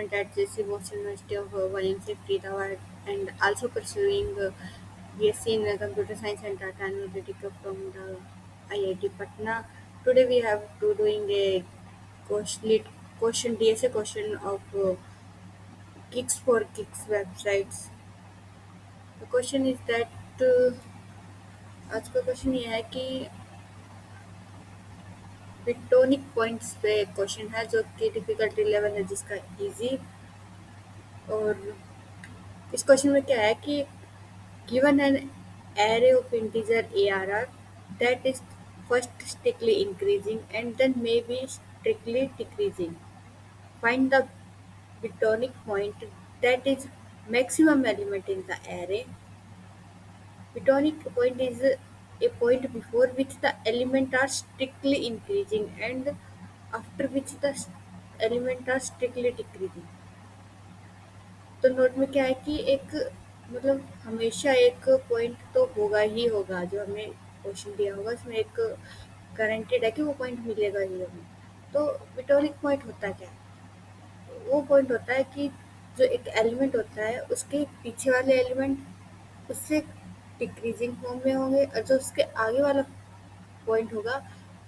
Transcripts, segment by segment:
student at JC Boston University of Valencia, Faridabad, and also pursuing BSc in Computer Science and Data Analytics from the IIT Patna. Today we have to doing a question DSA question of Kicks for Kicks websites. The question is that आज का question ये है कि पिटोनिक points पे question है जो कि difficulty level है जिसका इजी। और इस क्वेश्चन में क्या है कि given an array of integer ARR that is first strictly increasing and then maybe strictly decreasing. Find the Bitonic point that is maximum element in the array. Bitonic point is a point before which the element are strictly increasing and after which the element are strictly decreasing. तो note में क्या है कि एक मतलब हमेशा एक point तो होगा ही होगा जो हमें क्वेश्चन दिया होगा उसमें एक गारंटेड है कि वो पॉइंट मिलेगा ही हमें। तो बिटोरिक पॉइंट होता क्या है? वो पॉइंट होता है कि जो एक एलिमेंट होता है उसके पीछे वाले एलिमेंट उससे डिक्रीजिंग फॉर्म में होंगे और जो उसके आगे वाला पॉइंट होगा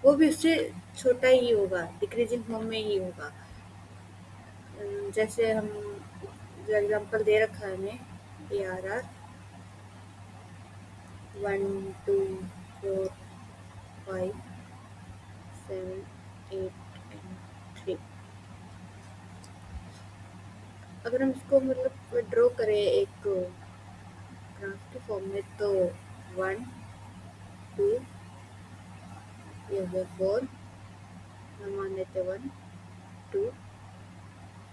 वो भी उससे छोटा ही होगा, डिक्रीजिंग फॉर्म में ही होगा। जैसे हम जो एग्जांपल दे रखा है हमें ARR 1 2 4 5 7 8 एंड 3। अगर हम इसको मतलब ड्रॉ करें एक ग्राफ के फॉर्म में तो 1 2 ये हो गया 4, हम मान लेते 1 2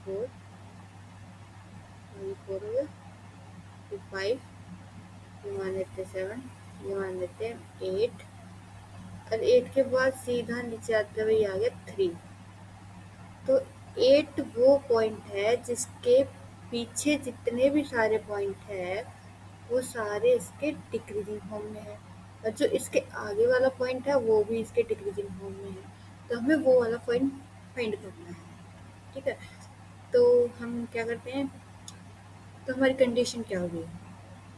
4 ये 4 हो गया, फिर 5 ये मान लेते 7, ये मान लेते 8 और 8 के बाद सीधा नीचे आते हुए आ गया 3। तो 8 वो पॉइंट है जिसके पीछे जितने भी सारे पॉइंट है वो सारे इसके डिक्रीजिंग फॉर्म में है और जो इसके आगे वाला पॉइंट है वो भी इसके डिक्रीजिंग फॉर्म में है। तो हमें वो वाला पॉइंट फाइंड करना है। ठीक है, तो हम क्या करते हैं, तो हमारी कंडीशन क्या होगी?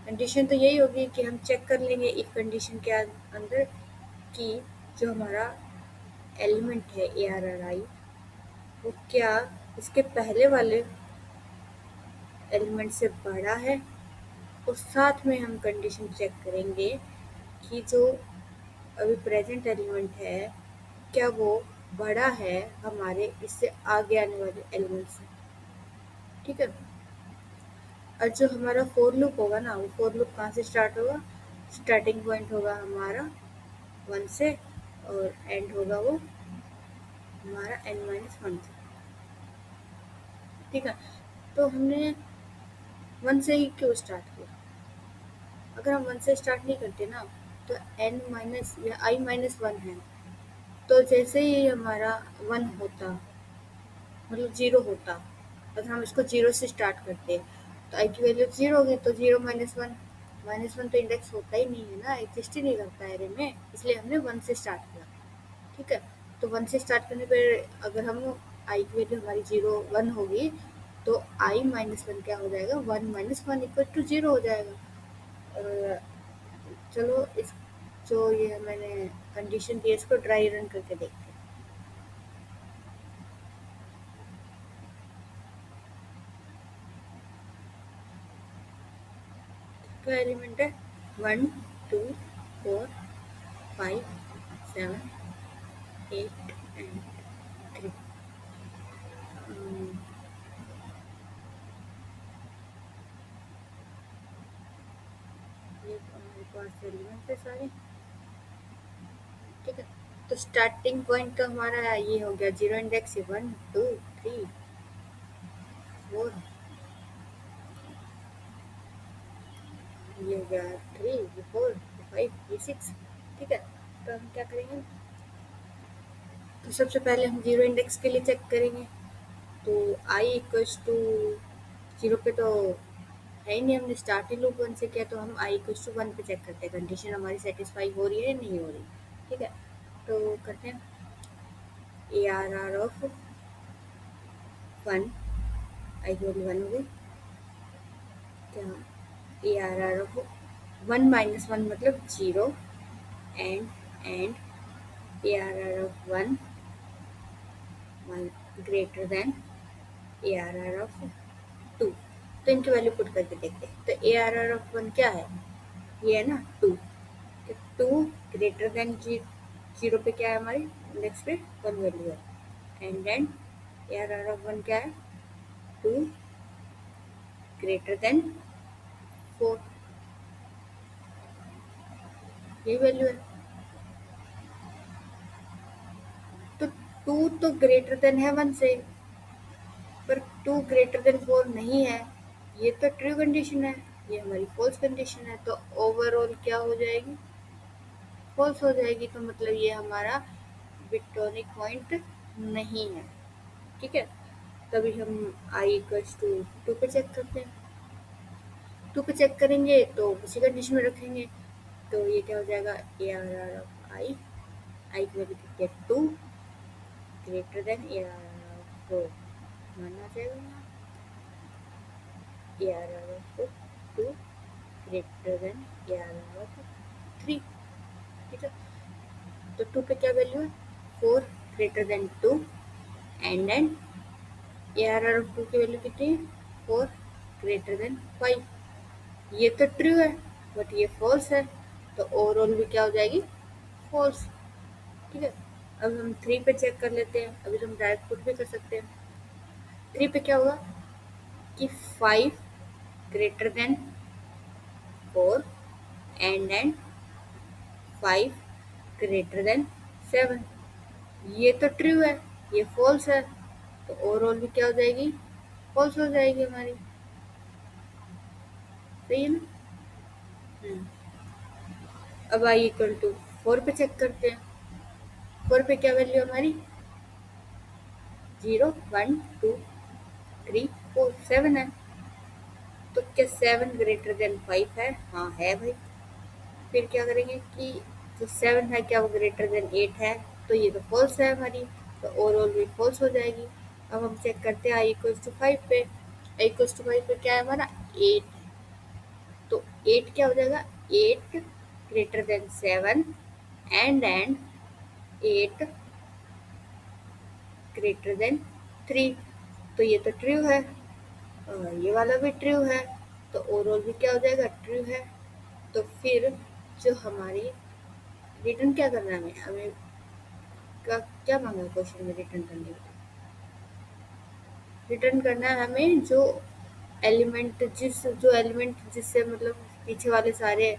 कंडीशन तो यही होगी कि हम चेक कर लेंगे इफ कंडीशन के अंदर कि जो हमारा एलिमेंट है ARRI वो क्या इसके पहले वाले एलिमेंट से बड़ा है। और साथ में हम कंडीशन चेक करेंगे कि जो अभी प्रेजेंट एलिमेंट है क्या वो बड़ा है हमारे इससे आगे आने वाले एलिमेंट से। ठीक है, और जो हमारा फोर लूप होगा ना वो फोर लूप कहाँ से स्टार्ट होगा? स्टार्टिंग पॉइंट होगा हमारा 1 से और एंड होगा वो हमारा n-1 से। ठीक है, तो हमने 1 से ही क्यों स्टार्ट किया? अगर हम 1 से स्टार्ट नहीं करते ना तो n माइनस या i-1 है, तो जैसे ही हमारा 1 होता मतलब 0 होता, अगर हम इसको 0 से स्टार्ट करते तो i की वैल्यू 0 होगी, तो 0 -1 तो इंडेक्स होता ही नहीं है ना, एग्जिस्ट ही नहीं करता है एरे में, इसलिए हमने 1 से स्टार्ट किया। ठीक है, तो 1 से स्टार्ट करने पर अगर हम i की वैल्यू हमारी 0 1 होगी तो i-1 क्या हो जाएगा? 1 - 1 = 0 हो जाएगा। चलो इस जो ये मैंने कंडीशन दी है इसको ड्राई रन करके देखते हैं। क्या एलिमेंट है? 1 2 4 5 7 8 एंड 3। ये हमारे पास एलिमेंट है सारे। ठीक है, तो स्टार्टिंग पॉइंट तो हमारा ये हो गया 0 इंडेक्स 1 2 3 4, ये हो गया 3 ये 4 ये 5 ये 6। ठीक है, तो हम क्या करेंगे, तो सबसे पहले हम 0 इंडेक्स के लिए चेक करेंगे। तो i = 0 पे तो है ही नहीं, हमने स्टार्टिंग लूप 1 से किया, तो हम i = 1 पे चेक करते हैं कंडीशन हमारी सेटिस्फाई हो रही है या नहीं हो रही। ठीक है, तो करते हैं ARR of 1 आई की वैल्यू 1 हो गई। क्या A R R of 1 minus 1 मतलब 0 and A R R of 1 greater than A R R of 2। तो इनकी वैल्यू पुट करके देखते हैं। तो ए आर आर ऑफ 1 क्या है, ये है ना 2। तो 2 ग्रेटर देन 0 पे क्या है हमारी इंडेक्स पे 1 वैल्यू है, and then A R R of 1 क्या है 2 ग्रेटर देन 4, ये वैल्यू है। तो 2 तो ग्रेटर देन है 1 से, पर 2 ग्रेटर देन 4 नहीं है, ये तो ट्रू कंडीशन है, ये हमारी फॉल्स कंडीशन है। तो ओवरऑल क्या हो जाएगी, फॉल्स हो जाएगी। तो मतलब ये हमारा बिटोनिक पॉइंट नहीं है, ठीक है। तभी हम आई इक्वल्स टू 2 पे चेक करते हैं। 2 पे चेक करेंगे तो उसी कंडीशन में रखेंगे। तो ये क्या हो जाएगा, A R R of I, I की वैल्यू कितनी है 2 greater than A R R of 4, मानना जाएगा यहाँ A R R of 2 greater than A R R of 3, ठीक है। तो 2 पे क्या वैल्यू है 4 greater than 2, and then A R R of 2 की वैल्यू कितनी है 4 ग्रेटर देन 5। ये तो ट्रू है बट ये फॉल्स है, तो ओवरऑल भी क्या हो जाएगी फॉल्स, ठीक है। अब हम 3 पे चेक कर लेते हैं, अभी तो हम डायरेक्ट पुट भी कर सकते हैं। 3 पे क्या होगा कि 5 greater than 4 and then 5 greater than 7, ये तो ट्रू है, ये फॉल्स है, तो ओवरऑल भी क्या हो जाएगी फॉल्स हो जाएगी हमारी, सही है ना। अब आई इक्वल टू 4 पे चेक करते हैं। 4 पे क्या वैल्यू हमारी 0 1 2 3 4 7 है। तो क्या 7 ग्रेटर देन 5 है, हाँ है भाई। फिर क्या करेंगे कि जो 7 है क्या वो ग्रेटर देन 8 है, तो ये तो फॉल्स है हमारी, तो ओवरऑल भी फॉल्स हो जाएगी। अब हम चेक करते हैं आई इक्वल्स टू 5 पे। आई इक्वल्स टू 5 पे क्या है हमारा 8, तो 8 क्या हो जाएगा 8 greater than 7 and 8 greater than 3, तो ये तो ट्रू है और ये वाला भी ट्रू है, तो ओवरऑल भी क्या हो जाएगा ट्रू है। तो फिर जो हमारी रिटर्न क्या करना है हमें क्या मांगा क्वेश्चन में रिटर्न करने के लिए, रिटर्न करना है हमें जो एलिमेंट जिससे मतलब पीछे वाले सारे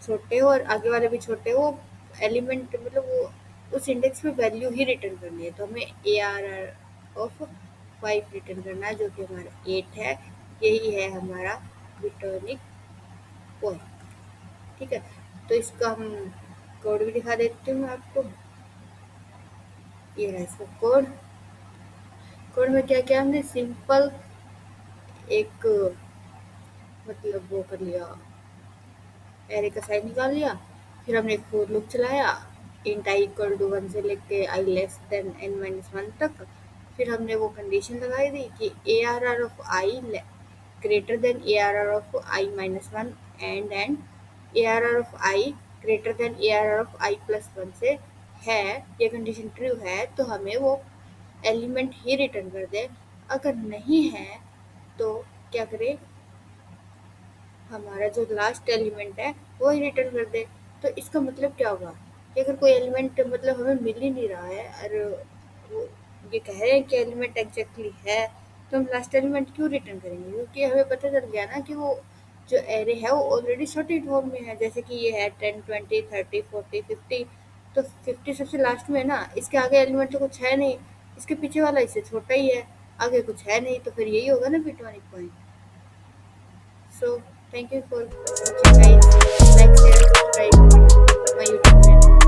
छोटे हो और आगे वाले भी छोटे हो, एलिमेंट मतलब वो उस इंडेक्स में वैल्यू ही रिटर्न करनी है। तो हमें A R R of 5 return करना है जो कि हमारा 8 है, यही है हमारा बिटोनिक पॉइंट, ठीक है। तो इसका हम कोड भी दिखा देती हूँ आपको, ये रहा इसका कोड। कोड में क्या क्या हमने सिंपल एक मतलब वो कर लिया, एरे का साइन निकाल लिया, फिर हमने एक फोर लूप चलाया इंट आई इक्वल टू 1 से लेके I less than n minus 1 तक। फिर हमने वो कंडीशन लगाई थी कि A R R of I greater than A R R of I minus 1 and A R R of I greater than A R R of I plus 1 से है, ये कंडीशन ट्रू है तो हमें वो एलिमेंट ही रिटर्न कर दे। अगर नहीं है तो क्या करें, हमारा जो लास्ट एलिमेंट है वो ही रिटर्न कर दे। तो इसका मतलब क्या होगा कि अगर कोई एलिमेंट मतलब हमें मिल ही नहीं रहा है और वो ये कह रहे हैं कि एलिमेंट एग्जैक्टली है, तो हम लास्ट एलिमेंट क्यों रिटर्न करेंगे, क्योंकि हमें पता चल गया ना कि वो जो एरे है वो ऑलरेडी सॉर्टेड फॉर्म में है। जैसे कि ये है 10 20 30 40 50, तो 50 सबसे लास्ट में है ना, इसके आगे एलिमेंट तो कुछ है नहीं, इसके पीछे वाला इससे छोटा ही है, आगे कुछ है नहीं, तो फिर यही होगा ना बिटोनिक point. So thank you for watching guys. Like, share, subscribe my YouTube channel.